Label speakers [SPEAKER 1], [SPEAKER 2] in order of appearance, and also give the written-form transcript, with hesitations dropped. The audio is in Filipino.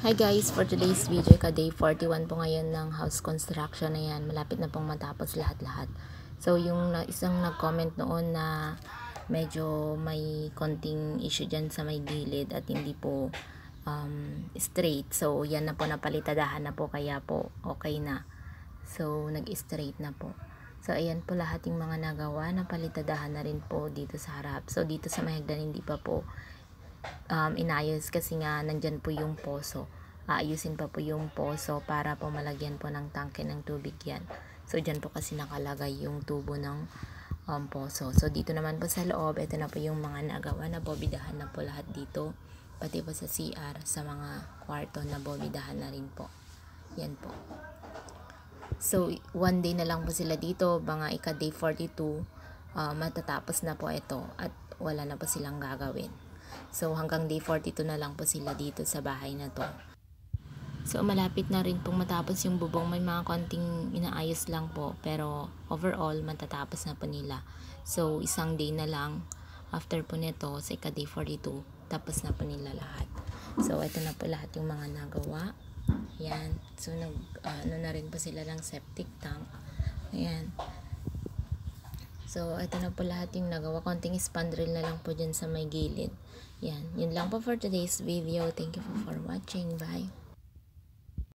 [SPEAKER 1] Hi guys, for today's video ka day 41 po ngayon ng house construction na yan. Malapit na pong matapos lahat-lahat. So yung isang nag-comment noon na medyo may konting issue dyan sa may gilid at hindi po straight. So yan na po, napalitadahan na po, kaya po okay na. So nag-straight na po. So ayan po lahat yung mga nagawa, napalitadahan na rin po dito sa harap. So dito sa may hagdan hindi pa po inayos kasi nga nandyan po yung poso. Aayusin pa po yung poso para po malagyan po ng tangke ng tubig yan. So dyan po kasi nakalagay yung tubo ng poso. So dito naman po sa loob, ito na po yung mga nagawa na bobidahan na po lahat dito. Pati po sa CR, sa mga kwarto na bobidahan na rin po. Yan po. So one day na lang po sila dito, mga ika day 42, matatapos na po ito at wala na po silang gagawin. So hanggang day 42 na lang po sila dito sa bahay na to. So malapit na rin pong matapos yung bubong, may mga konting inaayos lang po, pero overall matatapos na po nila. So isang day na lang after po nito sa ika day 42, tapos na po nila lahat. So ito na po lahat yung mga nagawa. Ayan. So ano na rin po sila ng septic tank. Ayan. So ito na po lahat yung nagawa. Konting spandrel na lang po dyan sa may gilid. Yan. Yun lang po for today's video. Thank you for watching. Bye.